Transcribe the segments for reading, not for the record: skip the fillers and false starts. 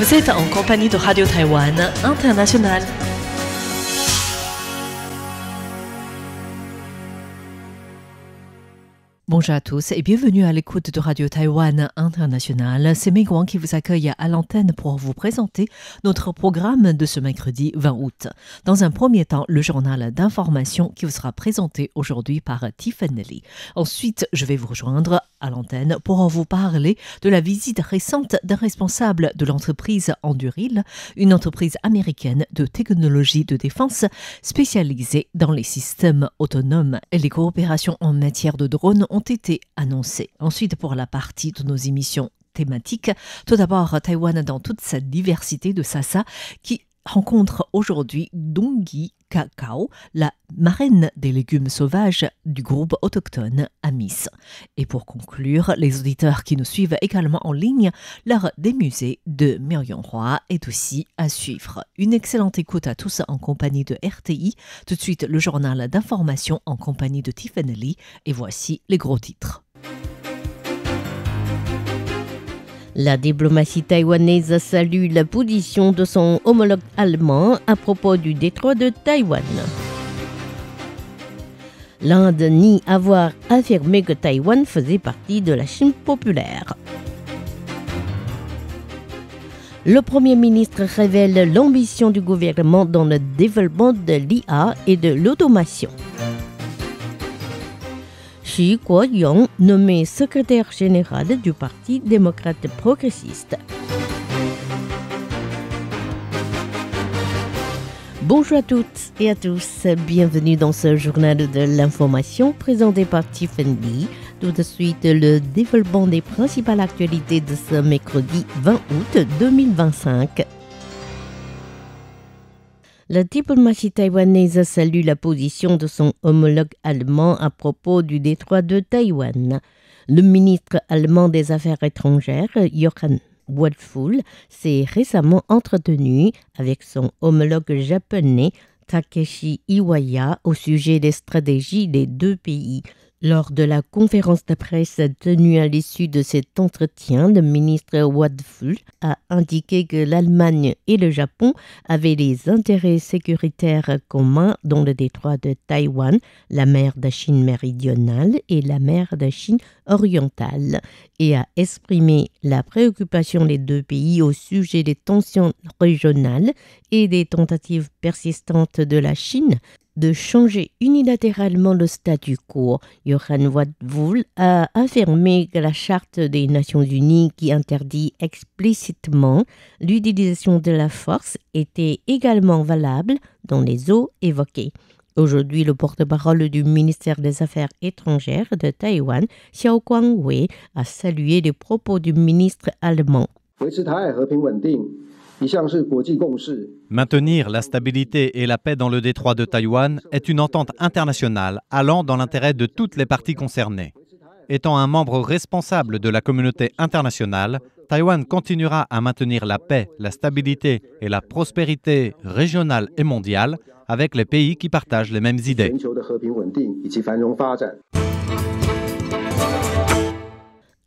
Vous êtes en compagnie de Radio Taïwan International. Bonjour à tous et bienvenue à l'écoute de Radio Taïwan International. C'est Mei Guang qui vous accueille à l'antenne pour vous présenter notre programme de ce mercredi 20 août. Dans un premier temps, le journal d'information qui vous sera présenté aujourd'hui par Tiffany Lee. Ensuite, je vais vous rejoindre à l'antenne pour vous parler de la visite récente d'un responsable de l'entreprise Anduril, une entreprise américaine de technologie de défense spécialisée dans les systèmes autonomes et les coopérations en matière de drones ont été annoncées. Ensuite, pour la partie de nos émissions thématiques, tout d'abord Taïwan dans toute sa diversité de Sasa qui rencontre aujourd'hui Dongyi Cacao, la marraine des légumes sauvages du groupe autochtone Amis. Et pour conclure, les auditeurs qui nous suivent également en ligne, l'heure des musées de Myriam-Hua est aussi à suivre. Une excellente écoute à tous en compagnie de RTI. Tout de suite, le journal d'information en compagnie de Tiffany Lee. Et voici les gros titres. La diplomatie taïwanaise salue la position de son homologue allemand à propos du détroit de Taïwan. L'Inde nie avoir affirmé que Taïwan faisait partie de la Chine populaire. Le Premier ministre révèle l'ambition du gouvernement dans le développement de l'IA et de l'automation. Xu Guoyong, nommé secrétaire général du Parti démocrate progressiste. Bonjour à toutes et à tous, bienvenue dans ce journal de l'information présenté par Tiffany Lee. Tout de suite, le développement des principales actualités de ce mercredi 20 août 2025. La diplomatie taïwanaise salue la position de son homologue allemand à propos du détroit de Taïwan. Le ministre allemand des Affaires étrangères, Johann Wadful, s'est récemment entretenu avec son homologue japonais, Takeshi Iwaya, au sujet des stratégies des deux pays. Lors de la conférence de presse tenue à l'issue de cet entretien, le ministre Wadful a indiqué que l'Allemagne et le Japon avaient des intérêts sécuritaires communs dans le détroit de Taïwan, la mer de Chine méridionale et la mer de Chine orientale, et a exprimé la préoccupation des deux pays au sujet des tensions régionales et des tentatives persistantes de la Chine de changer unilatéralement le statu quo. Johann Wadful a affirmé que la Charte des Nations Unies qui interdit explicitement l'utilisation de la force était également valable dans les eaux évoquées. Aujourd'hui, le porte-parole du ministère des Affaires étrangères de Taïwan, Xiao Guangwei, a salué les propos du ministre allemand. Maintenir la stabilité et la paix dans le détroit de Taïwan est une entente internationale allant dans l'intérêt de toutes les parties concernées. Étant un membre responsable de la communauté internationale, Taïwan continuera à maintenir la paix, la stabilité et la prospérité régionale et mondiale avec les pays qui partagent les mêmes idées.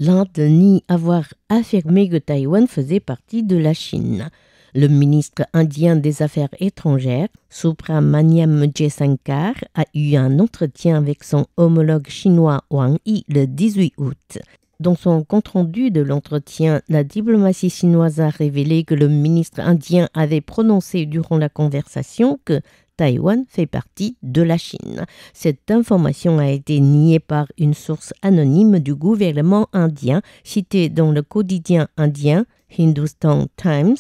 L'Inde nie avoir affirmé que Taïwan faisait partie de la Chine. Le ministre indien des Affaires étrangères, Subrahmanyam Jaishankar, a eu un entretien avec son homologue chinois Wang Yi le 18 août. Dans son compte-rendu de l'entretien, la diplomatie chinoise a révélé que le ministre indien avait prononcé durant la conversation que Taïwan fait partie de la Chine. Cette information a été niée par une source anonyme du gouvernement indien citée dans le quotidien indien Hindustan Times.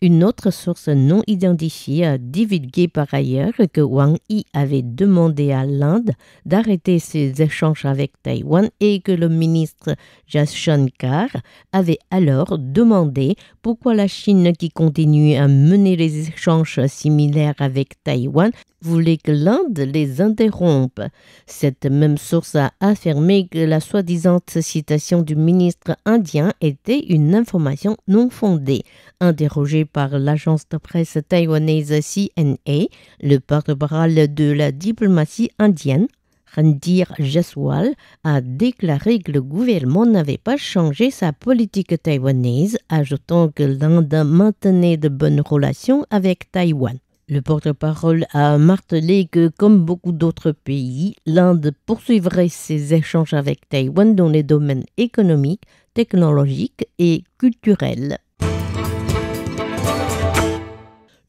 Une autre source non identifiée a divulgué par ailleurs que Wang Yi avait demandé à l'Inde d'arrêter ses échanges avec Taïwan et que le ministre Jaishankar avait alors demandé pourquoi la Chine, qui continue à mener les échanges similaires avec Taïwan, voulait que l'Inde les interrompe. Cette même source a affirmé que la soi-disant citation du ministre indien était une information non fondée. Interrogé par l'agence de presse taïwanaise CNA, le porte-parole de la diplomatie indienne, Randir Jaiswal a déclaré que le gouvernement n'avait pas changé sa politique taïwanaise, ajoutant que l'Inde maintenait de bonnes relations avec Taïwan. Le porte-parole a martelé que, comme beaucoup d'autres pays, l'Inde poursuivrait ses échanges avec Taïwan dans les domaines économiques, technologiques et culturels.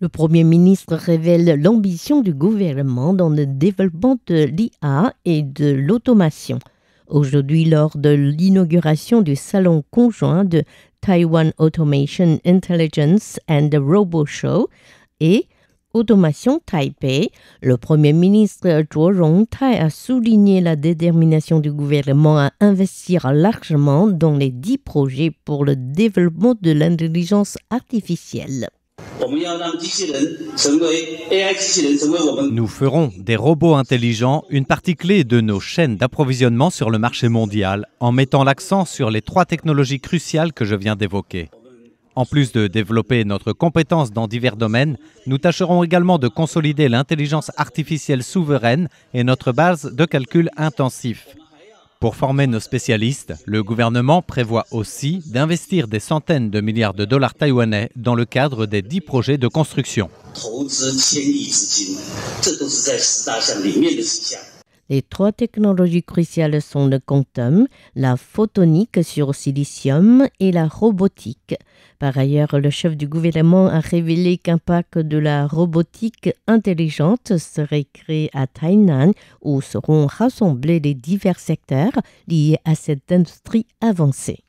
Le Premier ministre révèle l'ambition du gouvernement dans le développement de l'IA et de l'automation. Aujourd'hui, lors de l'inauguration du salon conjoint de Taiwan Automation Intelligence and Robo Show et Automation Taipei, le Premier ministre Zhuo Rongtai a souligné la détermination du gouvernement à investir largement dans les 10 projets pour le développement de l'intelligence artificielle. Nous ferons des robots intelligents une partie clé de nos chaînes d'approvisionnement sur le marché mondial en mettant l'accent sur les 3 technologies cruciales que je viens d'évoquer. En plus de développer notre compétence dans divers domaines, nous tâcherons également de consolider l'intelligence artificielle souveraine et notre base de calcul intensif. Pour former nos spécialistes, le gouvernement prévoit aussi d'investir des centaines de milliards de dollars taïwanais dans le cadre des 10 projets de construction. Les 3 technologies cruciales sont le quantum, la photonique sur silicium et la robotique. Par ailleurs, le chef du gouvernement a révélé qu'un parc de la robotique intelligente serait créé à Tainan où seront rassemblés les divers secteurs liés à cette industrie avancée.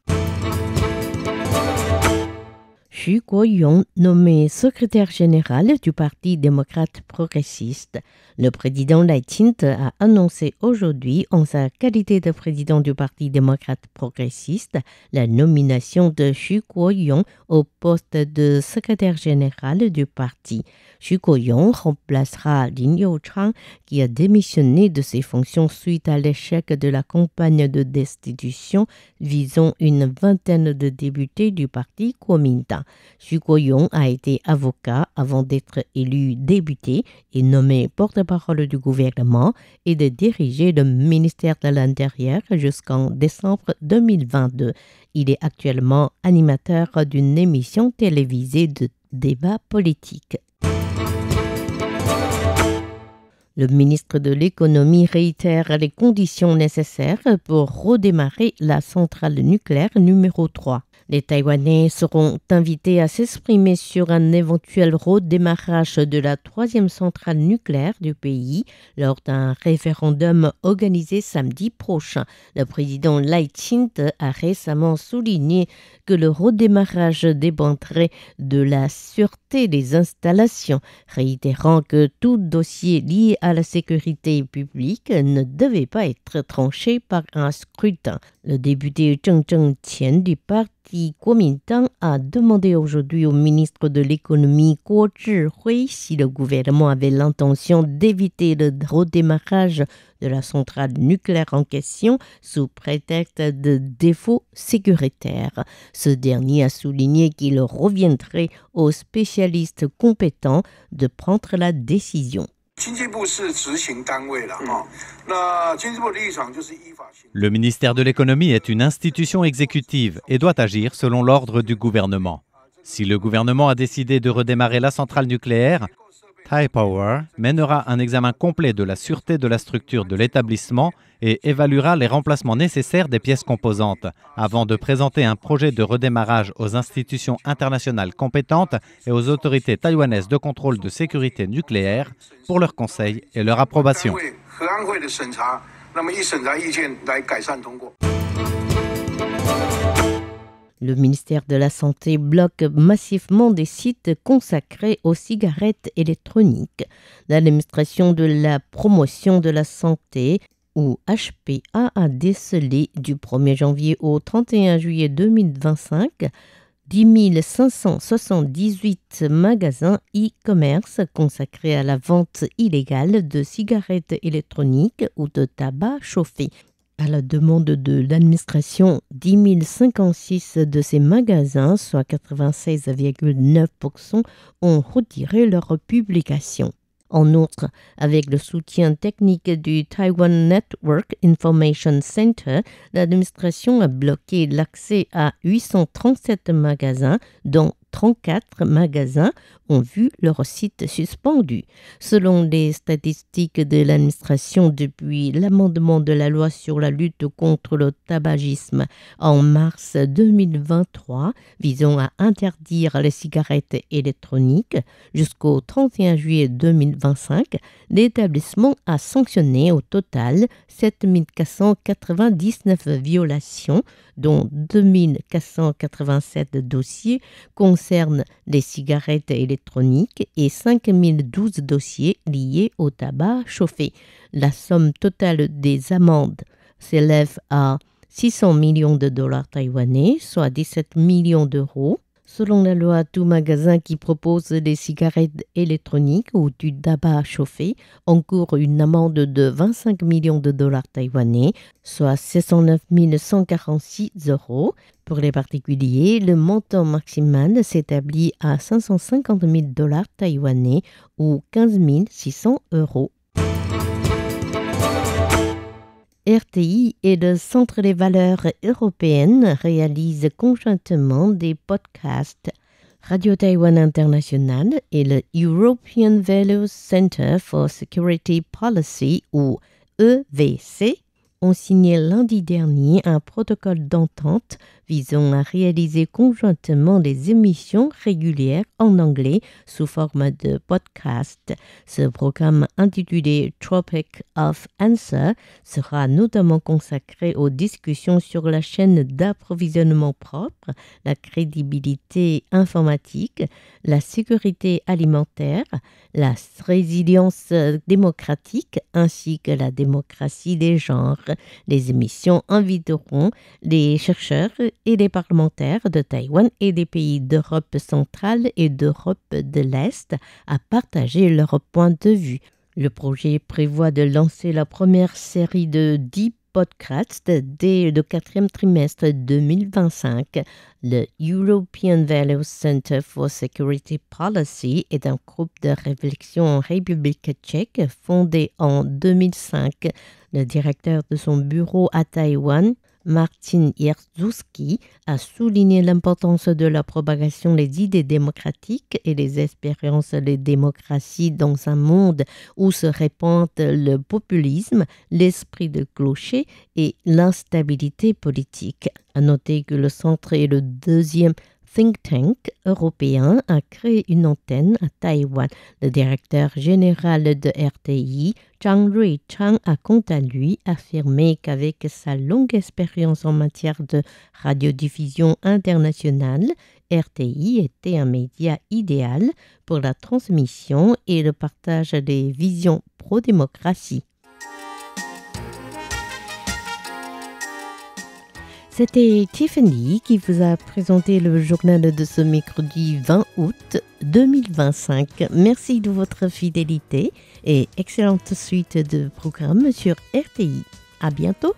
Xu Guoyong, nommé secrétaire général du Parti démocrate progressiste. Le président Lai Ching-te a annoncé aujourd'hui, en sa qualité de président du Parti démocrate progressiste, la nomination de Xu Guoyong au poste de secrétaire général du parti. Xu Guoyong remplacera Lin Youchang, qui a démissionné de ses fonctions suite à l'échec de la campagne de destitution visant une vingtaine de députés du parti Kuomintang. Xu Guoyong a été avocat avant d'être élu député et nommé porte-parole du gouvernement et de diriger le ministère de l'Intérieur jusqu'en décembre 2022. Il est actuellement animateur d'une émission télévisée de débat politique. Le ministre de l'Économie réitère les conditions nécessaires pour redémarrer la centrale nucléaire numéro 3. Les Taïwanais seront invités à s'exprimer sur un éventuel redémarrage de la 3e centrale nucléaire du pays lors d'un référendum organisé samedi prochain. Le président Lai Ching-te a récemment souligné que le redémarrage dépendrait de la sûreté des installations, réitérant que tout dossier lié à la sécurité publique ne devait pas être tranché par un scrutin. Le député Zheng Zhengqian du parti Kuomintang a demandé aujourd'hui au ministre de l'économie Guo Zhihui si le gouvernement avait l'intention d'éviter le redémarrage de la centrale nucléaire en question sous prétexte de défauts sécuritaires. Ce dernier a souligné qu'il reviendrait aux spécialistes compétents de prendre la décision. Le ministère de l'économie est une institution exécutive et doit agir selon l'ordre du gouvernement. Si le gouvernement a décidé de redémarrer la centrale nucléaire, Taipower mènera un examen complet de la sûreté de la structure de l'établissement et évaluera les remplacements nécessaires des pièces composantes avant de présenter un projet de redémarrage aux institutions internationales compétentes et aux autorités taïwanaises de contrôle de sécurité nucléaire pour leur conseil et leur approbation. Le ministère de la Santé bloque massivement des sites consacrés aux cigarettes électroniques. L'administration de la promotion de la santé, ou HPA, a décelé du 1er janvier au 31 juillet 2025 10 578 magasins e-commerce consacrés à la vente illégale de cigarettes électroniques ou de tabac chauffé. À la demande de l'administration, 10 056 de ces magasins, soit 96,9%, ont retiré leur publication. En outre, avec le soutien technique du Taiwan Network Information Center, l'administration a bloqué l'accès à 837 magasins, dont 34 magasins ont vu leur site suspendu. Selon les statistiques de l'administration, depuis l'amendement de la loi sur la lutte contre le tabagisme en mars 2023, visant à interdire les cigarettes électroniques, jusqu'au 31 juillet 2025, l'établissement a sanctionné au total 7 499 violations, dont 2 487 dossiers concernent les cigarettes électroniques et 5 012 dossiers liés au tabac chauffé. La somme totale des amendes s'élève à 600 millions de dollars taïwanais, soit 17 millions d'euros. Selon la loi, tout magasin qui propose des cigarettes électroniques ou du tabac chauffé encourt une amende de 25 millions de dollars taïwanais, soit 609 146 euros. Pour les particuliers, le montant maximal s'établit à 550 000 dollars taïwanais ou 15 600 euros. RTI et le Centre des valeurs européennes réalisent conjointement des podcasts. Radio Taïwan International et le European Values Center for Security Policy, ou EVC, ont signé lundi dernier un protocole d'entente visant à réaliser conjointement des émissions régulières en anglais sous forme de podcast. Ce programme intitulé Tropic of Answer sera notamment consacré aux discussions sur la chaîne d'approvisionnement propre, la crédibilité informatique, la sécurité alimentaire, la résilience démocratique ainsi que la démocratie des genres. Les émissions inviteront les chercheurs et les parlementaires de Taïwan et des pays d'Europe centrale et d'Europe de l'Est à partager leurs points de vue. Le projet prévoit de lancer la première série de 10 podcasts dès le 4e trimestre 2025. Le European Values Center for Security Policy est un groupe de réflexion en République tchèque fondé en 2005. Le directeur de son bureau à Taïwan, Martin Jerzewski, a souligné l'importance de la propagation des idées démocratiques et les espérances de démocratie dans un monde où se répandent le populisme, l'esprit de clocher et l'instabilité politique. À noter que le centre est le deuxième think tank européen a créé une antenne à Taïwan. Le directeur général de RTI, Zhang Ruichang, a quant à lui affirmé qu'avec sa longue expérience en matière de radiodiffusion internationale, RTI était un média idéal pour la transmission et le partage des visions pro-démocratie. C'était Tiffany qui vous a présenté le journal de ce mercredi 20 août 2025. Merci de votre fidélité et excellente suite de programmes sur RTI. À bientôt.